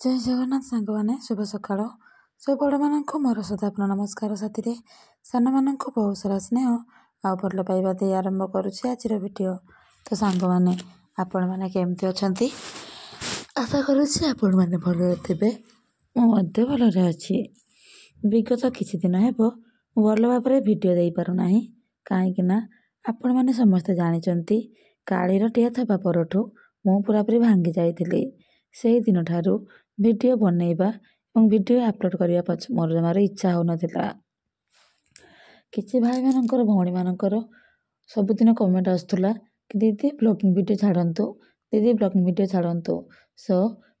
ଜୟ ଜଗନ୍ନାଥ ସାଙ୍ଗମାନେ, ଶୁଭ ସକାଳ। ବଡ଼ମାନଙ୍କୁ ମୋର ସଦାପ୍ନ ନମସ୍କାର ସାଥିରେ, ସାନମାନଙ୍କୁ ବହୁତ ସାରା ସ୍ନେହ ଆଉ ଭଲ ପାଇବା ଦେଇ ଆରମ୍ଭ କରୁଛି ଆଜିର ଭିଡ଼ିଓ। ତ ସାଙ୍ଗମାନେ, ଆପଣମାନେ କେମିତି ଅଛନ୍ତି? ଆଶା କରୁଛି ଆପଣମାନେ ଭଲରେ ଥିବେ। ମୁଁ ମଧ୍ୟ ଭଲରେ ଅଛି। ବିଗତ କିଛି ଦିନ ହେବ ମୁଁ ଭଲ ଭାବରେ ଭିଡ଼ିଓ ଦେଇପାରୁନାହିଁ, କାହିଁକି ନା ଆପଣମାନେ ସମସ୍ତେ ଜାଣିଛନ୍ତି କାଳିର ଟିଆ ଥବା ପରଠୁ ମୁଁ ପୁରାପୁରି ଭାଙ୍ଗି ଯାଇଥିଲି। ସେହି ଦିନଠାରୁ ଭିଡ଼ିଓ ବନେଇବା ଏବଂ ଭିଡ଼ିଓ ଅପଲୋଡ଼ କରିବା ମୋର ଜମାରୁ ଇଚ୍ଛା ହେଉନଥିଲା। କିଛି ଭାଇମାନଙ୍କର ଭଉଣୀମାନଙ୍କର ସବୁଦିନ କମେଣ୍ଟ ଆସୁଥିଲା କି ଦିଦି ବ୍ଲଗିଂ ଭିଡ଼ିଓ ଛାଡ଼ନ୍ତୁ, ଦିଦି ବ୍ଲଗିଂ ଭିଡ଼ିଓ ଛାଡ଼ନ୍ତୁ।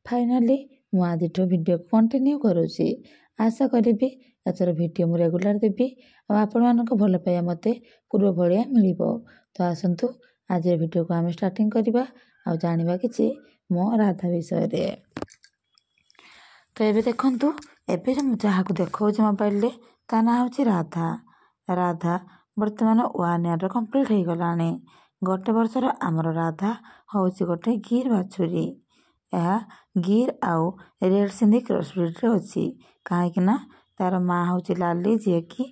ଫାଇନାଲି ମୁଁ ଆଜିଠୁ ଭିଡ଼ିଓକୁ କଣ୍ଟିନ୍ୟୁ କରୁଛି। ଆଶା କରିବି ଏଥର ଭିଡ଼ିଓ ମୁଁ ରେଗୁଲାର ଦେବି ଆଉ ଆପଣମାନଙ୍କ ଭଲ ପାଇବା ମୋତେ ପୂର୍ବ ଭଳିଆ ମିଳିବ। ତ ଆସନ୍ତୁ ଆଜିର ଭିଡ଼ିଓକୁ ଆମେ ଷ୍ଟାର୍ଟିଂ କରିବା ଆଉ ଜାଣିବା କିଛି ମୋ ରାଧା ବିଷୟରେ। ତ ଏବେ ଦେଖନ୍ତୁ, ଏବେ ମୁଁ ଯାହାକୁ ଦେଖାଉଛି ମୋବାଇଲରେ ତା ନାଁ ହେଉଛି ରାଧା। ରାଧା ବର୍ତ୍ତମାନ 1 ଇୟର କମ୍ପ୍ଲିଟ୍ ହେଇଗଲାଣି। ଗୋଟେ ବର୍ଷର ଆମର ରାଧା ହେଉଛି ଗୋଟେ ଗିର୍ ବାଛୁରୀ। ଏହା ଗିର୍ ଆଉ ରେଡ୍ ସିନ୍ଧି କ୍ରସ୍ ବ୍ରିଡ୍ରେ ଅଛି, କାହିଁକି ନା ତାର ମାଆ ହେଉଛି ଲାଲି, ଯିଏକି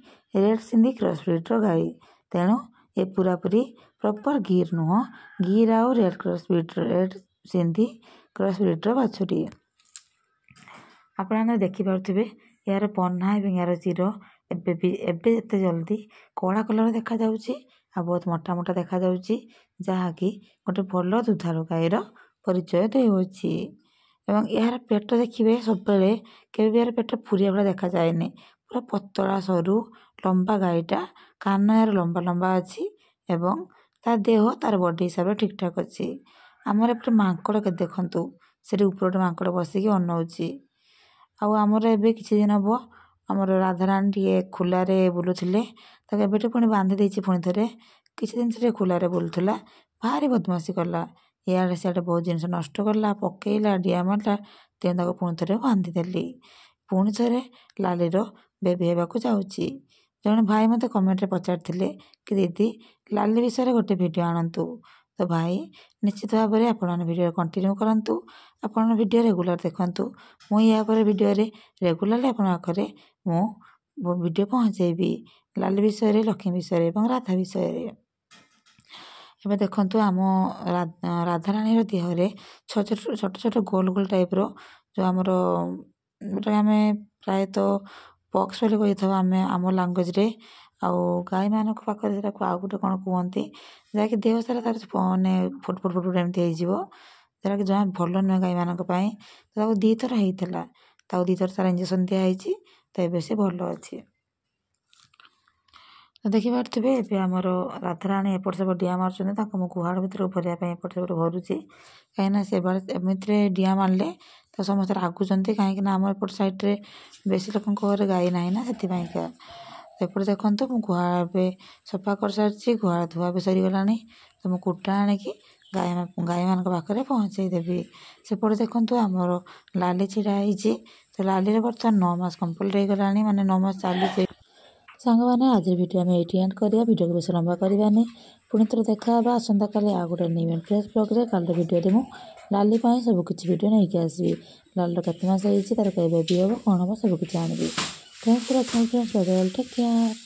ରେଡ୍ ସିନ୍ଧି କ୍ରସ୍ ବ୍ରିଡ୍ର ଗାଈ। ତେଣୁ ଏ ପୁରାପୁରି ପ୍ରପର ଗିର୍ ନୁହଁ, ଗିର୍ ଆଉ ରେଡ୍ ସିନ୍ଧି କ୍ରସ୍ ବ୍ରିଡ୍ର ବାଛୁରୀ। ଆପଣମାନେ ଦେଖିପାରୁଥିବେ ଏହାର ପହ୍ନା ଏବଂ ଏହାର ଚିର ଏବେ ଏତେ ଜଲ୍ଦି କଳା କଲର ଦେଖାଯାଉଛି ଆଉ ବହୁତ ମୋଟା ମୋଟା ଦେଖାଯାଉଛି, ଯାହାକି ଗୋଟେ ଭଲ ଦୁଧାଳୁ ଗାଈର ପରିଚୟ ଦେଉଅଛି। ଏବଂ ଏହାର ପେଟ ଦେଖିବେ, ସବୁବେଳେ କେବେ ବି ଏହାର ପେଟ ଫୁରିଆ ଭଳିଆ ଦେଖାଯାଏନି। ପୁରା ପତଳା ସରୁ ଲମ୍ବା ଗାଈଟା, କାନ ଏହାର ଲମ୍ବା ଲମ୍ବା ଅଛି ଏବଂ ତା ଦେହ ତାର ବଡି ହିସାବରେ ଠିକ୍ ଠାକ୍ ଅଛି। ଆମର ଏପଟେ ମାଙ୍କଡ଼ କେତେ ଦେଖନ୍ତୁ, ସେଠି ଉପରେ ଗୋଟେ ମାଙ୍କଡ଼ ବସିକି ଅନଉଛି। ଆଉ ଆମର ଏବେ କିଛି ଦିନ ହେବ ଆମର ରାଧାରାଣୀ ଟିକେ ଖୋଲାରେ ବୁଲୁଥିଲେ, ତାକୁ ଏବେଠୁ ପୁଣି ବାନ୍ଧି ଦେଇଛି। ପୁଣି ଥରେ କିଛି ଦିନ ସେ ଖୋଲାରେ ବୁଲୁଥିଲା, ଭାରି ବଦମାସି କଲା, ଇଆଡ଼େ ସିଆଡ଼େ ବହୁତ ଜିନିଷ ନଷ୍ଟ କଲା, ପକେଇଲା, ଡିଆ ମାରିଲା। ତେଣୁ ତାକୁ ପୁଣି ଥରେ ବାନ୍ଧିଦେଲି। ପୁଣି ଥରେ ଲାଲିର ବେବି ହେବାକୁ ଯାଉଛି। ଜଣେ ଭାଇ ମୋତେ କମେଣ୍ଟରେ ପଚାରିଥିଲେ କି ଦିଦି ଲାଲି ବିଷୟରେ ଗୋଟେ ଭିଡ଼ିଓ ଆଣନ୍ତୁ। ତ ଭାଇ, ନିଶ୍ଚିତ ଭାବରେ ଆପଣମାନେ ଭିଡ଼ିଓ କଣ୍ଟିନ୍ୟୁ କରନ୍ତୁ, ଆପଣ ଭିଡ଼ିଓ ରେଗୁଲାର ଦେଖନ୍ତୁ। ମୁଁ ୟା ପରେ ଭିଡ଼ିଓରେ ରେଗୁଲାରଲି ଆପଣଙ୍କ ପାଖରେ ମୁଁ ଭିଡ଼ିଓ ପହଞ୍ଚାଇବି ଲାଲି ବିଷୟରେ, ଲକ୍ଷ୍ମୀ ବିଷୟରେ ଏବଂ ରାଧା ବିଷୟରେ। ଏବେ ଦେଖନ୍ତୁ, ଆମ ରାଧାରାଣୀର ଦେହରେ ଛୋଟ ଛୋଟ ଗୋଲ ଗୋଲ ଟାଇପ୍ର ଯେଉଁ ଆମର ଯେଉଁଟା ଆମେ ପ୍ରାୟତଃ ପକ୍ସ ବୋଲି କହିଥାଉ ଆମେ ଆମ ଲାଙ୍ଗୁଏଜରେ, ଆଉ ଗାଈମାନଙ୍କ ପାଖରେ ସେଟାକୁ ଆଉ ଗୋଟେ କ'ଣ କୁହନ୍ତି, ଯାହାକି ଦେହ ସାରା ତାର ମାନେ ଫୁଟ ଏମିତି ହେଇଯିବ, ଯେଉଁଟାକି ଜମା ଭଲ ନୁହେଁ ଗାଈମାନଙ୍କ ପାଇଁ। ତାକୁ 2 ଥର ହେଇଥିଲା, ତାକୁ 2 ଥର ତାର ଇଞ୍ଜେକ୍ସନ୍ ଦିଆହେଇଛି। ତ ଏବେ ସେ ଭଲ ଅଛି। ଦେଖିପାରୁଥିବେ ଏବେ ଆମର ରାଧାରାଣୀ ଏପଟ ସେପଟ ଡିଆ ମାରୁଛନ୍ତି। ତାଙ୍କୁ ମୁଁ ଗୁହାଳ ଭିତରକୁ ଭରିବା ପାଇଁ ଏପଟ ସେପଟ ଭରୁଛି, କାହିଁକିନା ସେବେଳେ ଏମିତିରେ ଡିଆ ମାରିଲେ ତ ସମସ୍ତେ ରାଗୁଛନ୍ତି, କାହିଁକିନା ଆମ ଏପଟ ସାଇଡ଼୍ରେ ବେଶୀ ଲୋକଙ୍କ ଘରେ ଗାଈ ନାହିଁ ନା, ସେଥିପାଇଁକା। ଏପଟେ ଦେଖନ୍ତୁ, ମୁଁ ଗୁହାଳ ଏବେ ସଫା କରିସାରିଛି, ଗୁହାଳ ଧୁଆ ବି ସରିଗଲାଣି। ତ ମୁଁ କୁଟା ଆଣିକି ଗାଈମାନଙ୍କ ପାଖରେ ପହଞ୍ଚାଇ ଦେବି। ସେପଟେ ଦେଖନ୍ତୁ ଆମର ଲାଲି ଛିଡ଼ା ହେଇଛି। ତ ଲାଲିର ବର୍ତ୍ତମାନ 9 ମାସ କମ୍ପ୍ଲିଟ୍ ହେଇଗଲାଣି, ମାନେ 9 ମାସ ଚାଲିଛି। ସାଙ୍ଗମାନେ, ଆଜିର ଭିଡ଼ିଓ ଆମେ ଏଇଠି ଏଣ୍ଡ କରିବା, ଭିଡ଼ିଓକୁ ବେଶୀ ଲମ୍ବା କରିବାନି। ପୁଣି ଥରେ ଦେଖା ହେବା ଆସନ୍ତାକାଲି ଆଉ ଗୋଟେ ନ୍ୟୁ ଆଣ୍ଡ ଫ୍ରେଶ୍ ବ୍ଲଗ୍ରେ। କାଲିର ଭିଡ଼ିଓରେ ମୁଁ ଲାଲି ପାଇଁ ସବୁ କିଛି ଭିଡ଼ିଓ ନେଇକି ଆସିବି। ଲାଲିର କେତେ ମାସ ହେଇଛି, ତାର କେବେ ବେବି ହେବ, କ'ଣ ହେବ, ସବୁ କିଛି ଆଣିବି। Thanks for watching friends, bye bye, take care.